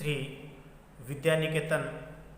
Shri Vidya Niketan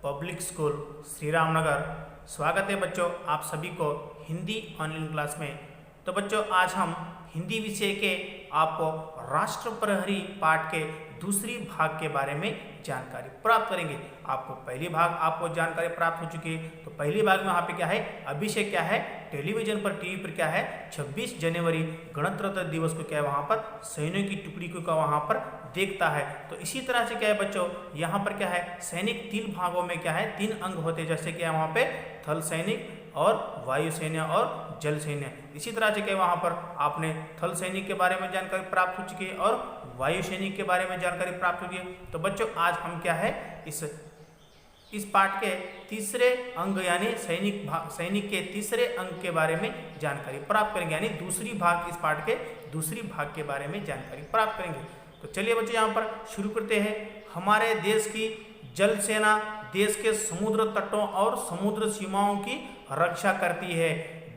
public school Shri Ramnagar. स्वागत है बच्चों आप सभी को हिंदी ऑनलाइन क्लास में। तो बच्चों आज हम हिंदी विषय के आपको राष्ट्र प्रहरी पाठ के दूसरी भाग के बारे में जानकारी प्राप्त करेंगे। आपको पहली भाग आपको जानकारी प्राप्त हो चुकी है। तो पहली भाग में वहाँ पे क्या है, अभिषेक क्या है, टेलीविजन पर टीवी पर क्या है 26 जनवरी गणतंत्र दिवस को क्या है वहाँ पर सैनिकों की टुकड़ी को का वहाँ पर देखता है। तो इसी तरह से क्या है बच्चों यहाँ पर क्या है सैनिक 3 भागों में क्या है 3 अंग होते हैं, जैसे क्या है वहाँ पे थल सैनिक और वायु सैन्य और जल सैन्य। इसी तरह से क्या वहाँ पर आपने थल सैनिक के बारे में जानकारी प्राप्त हो चुकी है और वायु सैनिक के बारे में जानकारी प्राप्त हो गई है। तो बच्चों आज हम क्या है इस पाठ के तीसरे अंग यानी सैनिक के तीसरे अंग के बारे में जानकारी प्राप्त करेंगे, यानी दूसरी भाग इस पाठ के दूसरी भाग के बारे में जानकारी प्राप्त करेंगे। तो चलिए बच्चों यहाँ पर शुरू करते हैं। हमारे देश की जल सेना देश के समुद्र तटों और समुद्र सीमाओं की रक्षा करती है।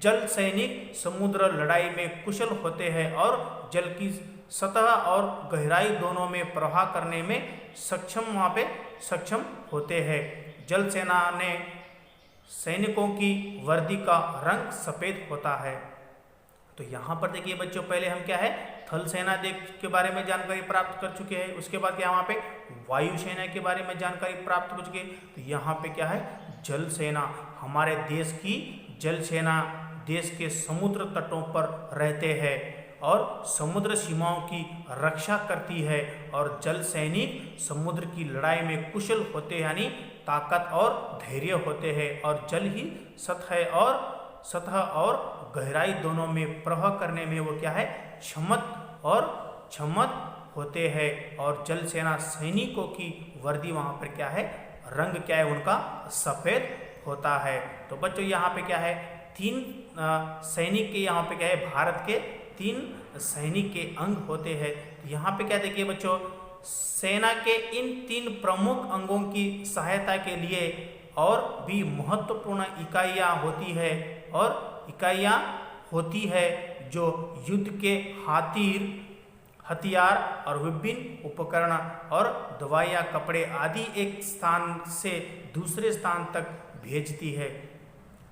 जल सैनिक समुद्र लड़ाई में कुशल होते हैं और जल की सतह और गहराई दोनों में प्रवाह करने में सक्षम होते हैं। जल सेना ने सैनिकों की वर्दी का रंग सफेद होता है। तो यहाँ पर देखिए बच्चों पहले हम क्या है थल सेना के बारे में जानकारी प्राप्त कर चुके हैं। उसके बाद क्या वहाँ पे वायु सेना के बारे में जानकारी प्राप्त हो चुकी है। तो यहाँ पे क्या है जल सेना, हमारे देश की जल सेना देश के समुद्र तटों पर रहते हैं और समुद्र सीमाओं की रक्षा करती है। और जल सैनिक समुद्र की लड़ाई में कुशल होते हैं, यानी ताकत और धैर्य होते हैं और जल ही सतह और गहराई दोनों में प्रवाह करने में वो क्या है क्षमत होते हैं। और जल सेना सैनिकों की वर्दी वहाँ पर क्या है रंग क्या है उनका सफ़ेद होता है। तो बच्चों यहाँ पे क्या है 3 सैनिक के यहाँ पे क्या है भारत के 3 सैनिक के अंग होते हैं। यहाँ पे क्या देखिए बच्चों सेना के इन 3 प्रमुख अंगों की सहायता के लिए और भी महत्वपूर्ण इकाइयाँ होती है जो युद्ध के हथियार और विभिन्न उपकरण और दवाइयाँ कपड़े आदि एक स्थान से दूसरे स्थान तक भेजती है।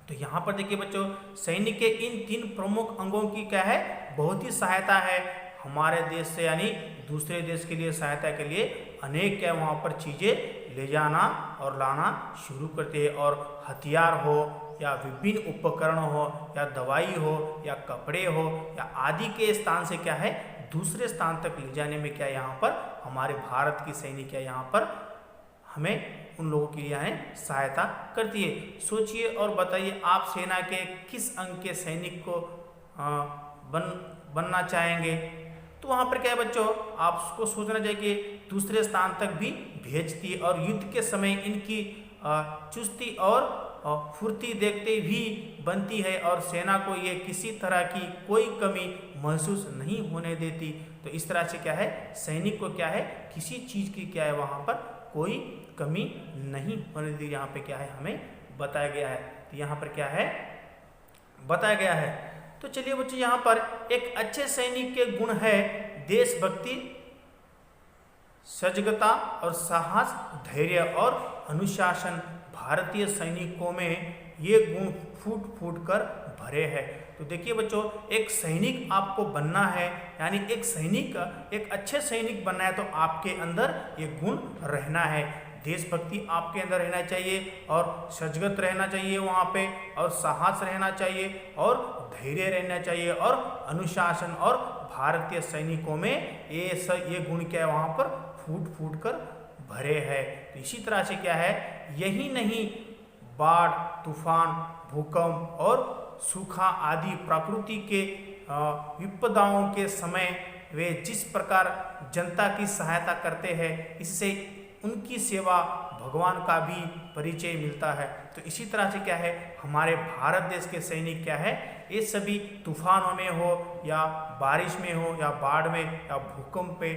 तो यहाँ पर देखिए बच्चों सैनिक के इन 3 प्रमुख अंगों की क्या है बहुत ही सहायता है हमारे देश से, यानी दूसरे देश के लिए सहायता के लिए अनेक क्या वहाँ पर चीज़ें ले जाना और लाना शुरू करते हैं। और हथियार हो या विभिन्न उपकरण हो या दवाई हो या कपड़े हो या आदि के स्थान से क्या है दूसरे स्थान तक ले जाने में क्या यहाँ पर हमारे भारत की सैनिक क्या यहाँ पर हमें उन लोगों के लिए यहाँ सहायता करती है। सोचिए और बताइए आप सेना के किस अंग के सैनिक को बनना चाहेंगे। तो वहाँ पर क्या है बच्चों आपको सोचना चाहिए कि दूसरे स्थान तक भी भेजती है और युद्ध के समय इनकी चुस्ती और फुर्ती देखते भी बनती है और सेना को ये किसी तरह की कोई कमी महसूस नहीं होने देती। तो इस तरह से क्या है सैनिक को क्या है किसी चीज़ की क्या है वहाँ पर कोई कमी नहीं होने दी, यहाँ पे क्या है हमें बताया गया है। तो यहाँ पर क्या है बताया गया है। तो चलिए बच्चों यहाँ पर एक अच्छे सैनिक के गुण है देशभक्ति, सजगता और साहस, धैर्य और अनुशासन। भारतीय सैनिकों में ये गुण फूट फूट कर भरे हैं। तो देखिए बच्चों एक सैनिक आपको बनना है, यानी एक अच्छे सैनिक बनना है तो आपके अंदर ये गुण रहना है। देशभक्ति आपके अंदर रहना चाहिए और सजगत रहना चाहिए वहाँ पे, और साहस रहना चाहिए और धैर्य रहना चाहिए और अनुशासन। और भारतीय सैनिकों में ये गुण क्या है वहाँ पर फूट फूट कर भरे हैं। तो इसी तरह से क्या है यही नहीं बाढ़, तूफान, भूकंप और सूखा आदि प्रकृति के विपदाओं के समय वे जिस प्रकार जनता की सहायता करते हैं इससे उनकी सेवा भगवान का भी परिचय मिलता है। तो इसी तरह से क्या है हमारे भारत देश के सैनिक क्या है ये सभी तूफानों में हो या बारिश में हो या बाढ़ में या भूकंप पे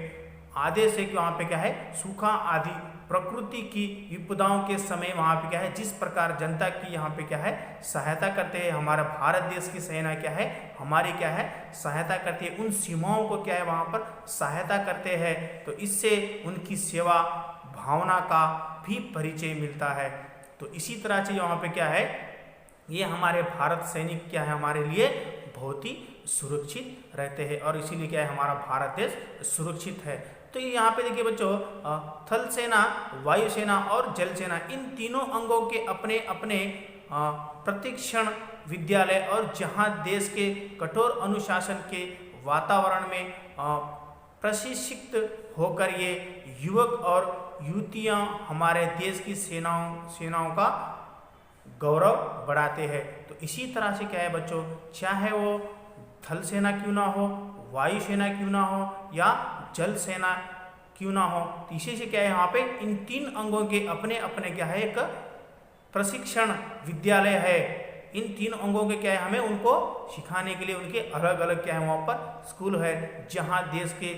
आदि से वहाँ पे क्या है सूखा आदि प्रकृति की विपदाओं के समय वहाँ पे क्या है जिस प्रकार जनता की यहाँ पे क्या है सहायता करते हैं, हमारा भारत देश की सेना क्या है हमारी क्या है सहायता करती है, उन सीमाओं को क्या है वहाँ पर सहायता करते हैं। तो इससे उनकी सेवा भावना का भी परिचय मिलता है। तो इसी तरह से यहाँ पे क्या है, ये हमारे भारत सैनिक क्या है, हमारे लिए बहुत ही सुरक्षित रहते हैं और इसीलिए क्या है, हमारा भारत देश सुरक्षित है। तो यहाँ पे देखिए बच्चों, थल सेना, वायुसेना और जल सेना, इन तीनों अंगों के अपने अपने प्रशिक्षण विद्यालय और जहाँ देश के कठोर अनुशासन के वातावरण में प्रशिक्षित होकर ये युवक और युवतियाँ हमारे देश की सेनाओं का गौरव बढ़ाते हैं। तो इसी तरह से क्या है बच्चों, चाहे वो थल सेना क्यों ना हो, वायुसेना क्यों ना हो या जल सेना क्यों ना हो, तो इसी से क्या है, यहाँ पे इन तीन अंगों के अपने अपने क्या है, एक प्रशिक्षण विद्यालय है। इन तीन अंगों के क्या है, हमें उनको सिखाने के लिए उनके अलग अलग क्या है, वहाँ पर स्कूल है, जहाँ देश के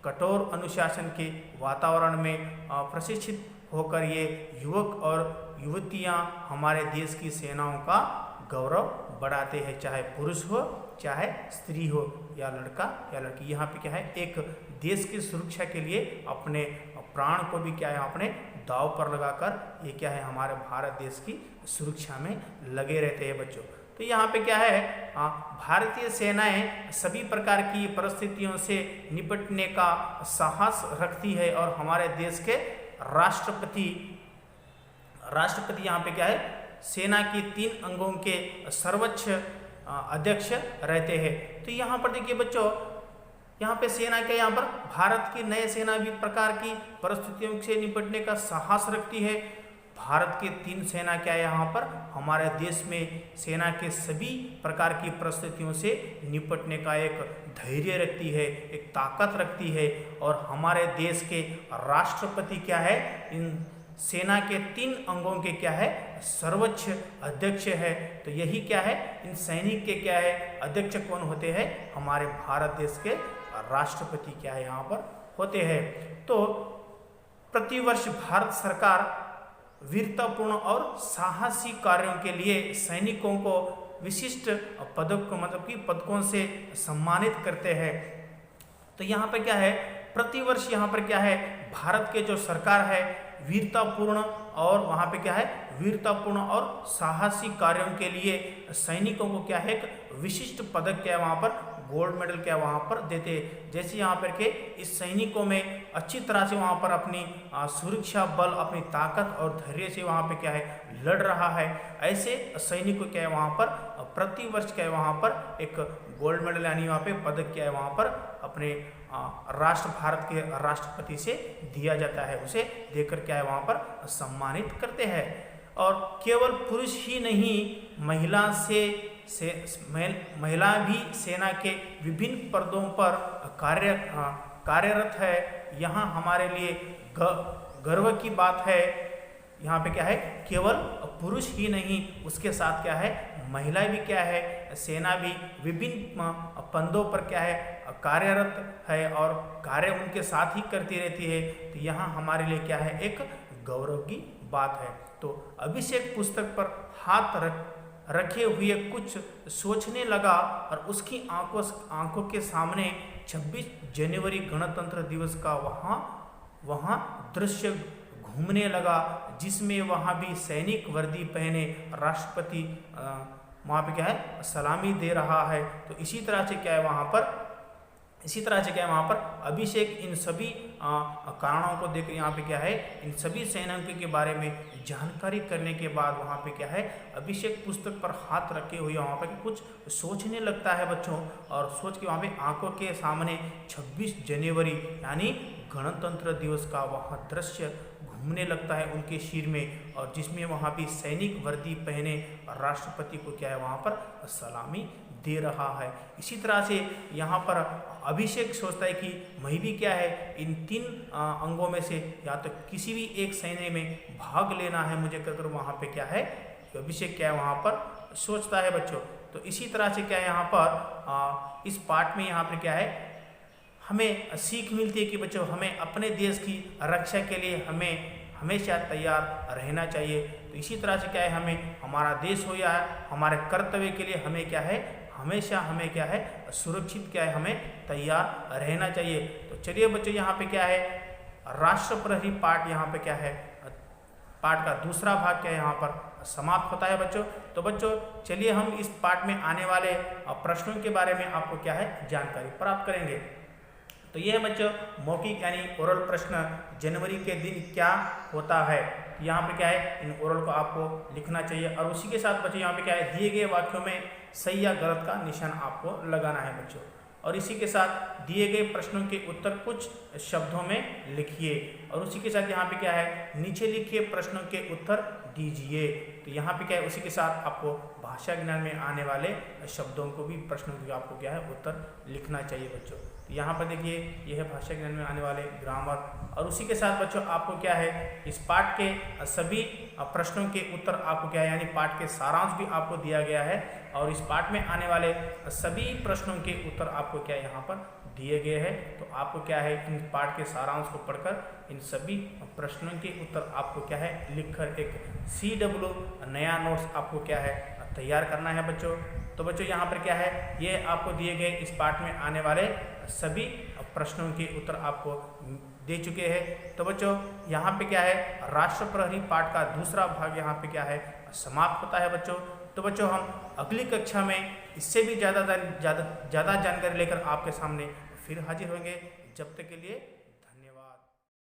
कठोर अनुशासन के वातावरण में प्रशिक्षित होकर ये युवक और युवतियाँ हमारे देश की सेनाओं का गौरव बढ़ाते हैं, चाहे पुरुष हो चाहे स्त्री हो या लड़का या लड़की। यहाँ पे क्या है, एक देश की सुरक्षा के लिए अपने प्राण को भी क्या है, अपने दांव पर लगाकर ये क्या है, हमारे भारत देश की सुरक्षा में लगे रहते हैं बच्चों। तो यहाँ पे क्या है, भारतीय सेनाएं सभी प्रकार की परिस्थितियों से निपटने का साहस रखती है और हमारे देश के राष्ट्रपति यहाँ पे क्या है, सेना की तीन अंगों के सर्वोच्च अध्यक्ष रहते हैं। तो यहाँ पर देखिए बच्चों, यहाँ पे सेना के यहाँ पर भारत की नए सेना भी प्रकार की परिस्थितियों से निपटने का साहस रखती है। भारत के तीन सेना क्या है, यहाँ पर हमारे देश में सेना के सभी प्रकार की परिस्थितियों से निपटने का एक धैर्य रखती है, एक ताकत रखती है और हमारे देश के राष्ट्रपति क्या है, इन सेना के तीन अंगों के क्या है, सर्वोच्च अध्यक्ष है। तो यही क्या है, इन सैनिक के क्या है, अध्यक्ष कौन होते हैं, हमारे भारत देश के राष्ट्रपति क्या है, यहाँ पर होते हैं। तो प्रतिवर्ष भारत सरकार वीरतापूर्ण और साहसी कार्यों के लिए सैनिकों को विशिष्ट पदक मतलब कि पदकों से सम्मानित करते हैं। तो यहाँ पर क्या है, प्रतिवर्ष यहाँ पर क्या है, भारत के जो सरकार है वीरतापूर्ण और वहाँ पे क्या है, वीरतापूर्ण और साहसी कार्यों के लिए सैनिकों को क्या है, एक विशिष्ट पदक क्या है, वहाँ पर गोल्ड मेडल क्या वहाँ पर देते हैं। जैसे यहाँ पर के इस सैनिकों में अच्छी तरह से वहाँ पर अपनी सुरक्षा बल, अपनी ताकत और धैर्य से वहाँ पे क्या है, लड़ रहा है, ऐसे सैनिक को क्या है, वहाँ पर प्रतिवर्ष क्या है, वहाँ पर एक गोल्ड मेडल यानी वहाँ पे पदक क्या है, वहाँ पर अपने भारत के राष्ट्रपति से दिया जाता है, उसे देकर क्या है, वहाँ पर सम्मानित करते हैं। और केवल पुरुष ही नहीं, महिला भी सेना के विभिन्न पदों पर कार्यरत है। यहाँ हमारे लिए गर्व की बात है। यहाँ पे क्या है, केवल पुरुष ही नहीं, उसके साथ क्या है, महिला भी क्या है, सेना भी विभिन्न पदों पर क्या है, कार्यरत है और कार्य उनके साथ ही करती रहती है। तो यहाँ हमारे लिए क्या है, एक गौरव की बात है। तो अभिषेक पुस्तक पर हाथ रखे हुए कुछ सोचने लगा और उसकी आंखों के सामने 26 जनवरी गणतंत्र दिवस का वहाँ दृश्य घूमने लगा, जिसमें वहाँ भी सैनिक वर्दी पहने राष्ट्रपति वहाँ पे क्या है, सलामी दे रहा है। तो इसी तरह से क्या है, वहाँ पर अभिषेक इन सभी कारणों को देख यहाँ पे क्या है, इन सभी सैनिकों के बारे में जानकारी करने के बाद वहाँ पे क्या है, अभिषेक पुस्तक पर हाथ रखे हुए वहाँ पे कुछ सोचने लगता है बच्चों, और सोच के वहाँ पे आंखों के सामने 26 जनवरी यानी गणतंत्र दिवस का वहाँ दृश्य घूमने लगता है उनके सिर में, और जिसमें वहाँ भी सैनिक वर्दी पहने राष्ट्रपति को क्या है, वहाँ पर सलामी दे रहा है। इसी तरह से यहाँ पर अभिषेक सोचता है कि मैं भी क्या है, इन तीन अंगों में से या तो किसी भी एक सैन्य में भाग लेना है मुझे कर वहाँ पे क्या है, अभिषेक क्या है, वहाँ पर सोचता है बच्चों। तो इसी तरह से क्या है, यहाँ पर इस पाठ में यहाँ पर क्या है, हमें सीख मिलती है कि बच्चों हमें अपने देश की रक्षा के लिए हमें हमेशा तैयार रहना चाहिए। तो इसी तरह से क्या है, हमें हमारा देश हो या हमारे कर्तव्य के लिए हमें क्या है, हमेशा हमें क्या है, सुरक्षित क्या है, हमें तैयार रहना चाहिए। तो चलिए बच्चों, यहाँ पे क्या है, राष्ट्र प्रहरी पाठ यहाँ पे क्या है, पाठ का दूसरा भाग क्या है यहाँ पर समाप्त होता है बच्चों। तो बच्चों चलिए हम इस पाठ में आने वाले प्रश्नों के बारे में आपको क्या है जानकारी प्राप्त करेंगे। तो ये है बच्चों मौखिक यानी ओरल प्रश्न, जनवरी के दिन क्या होता है। यहाँ पे क्या है, इन ओरल को आपको लिखना चाहिए और उसी के साथ बच्चों यहाँ पे क्या है, दिए गए वाक्यों में सही या गलत का निशान आपको लगाना है बच्चों। और इसी के साथ दिए गए प्रश्नों के उत्तर कुछ शब्दों में लिखिए और उसी के साथ यहाँ पे क्या है, नीचे लिखिए प्रश्नों के उत्तर दीजिए। तो यहाँ पे क्या है, उसी के साथ आपको भाषा ज्ञान में आने वाले शब्दों को भी, प्रश्नों को आपको क्या है उत्तर लिखना चाहिए बच्चों। तो यहाँ पर देखिए यह है भाषा ज्ञान में आने वाले ग्रामर और उसी के साथ बच्चों आपको क्या है, इस पाठ के सभी प्रश्नों के उत्तर आपको क्या है, यानी पाठ के सारांश भी आपको दिया गया है और इस पाठ में आने वाले सभी प्रश्नों के उत्तर आपको क्या यहाँ पर दिए गए हैं। तो आपको क्या है, इन पाठ के सारांश को पढ़कर इन सभी प्रश्नों के उत्तर आपको क्या है लिखकर एक CW नया नोट्स आपको क्या है तैयार करना है बच्चों। तो बच्चों यहाँ पर क्या है, ये आपको दिए गए इस पाठ में आने वाले सभी प्रश्नों के उत्तर आपको दे चुके हैं। तो बच्चों यहाँ पे क्या है, राष्ट्र प्रहरी पाठ का दूसरा भाग यहाँ पे क्या है समाप्त होता है बच्चों। तो बच्चों हम अगली कक्षा में इससे भी ज़्यादा जानकारी लेकर आपके सामने फिर हाजिर होंगे। जब तक के लिए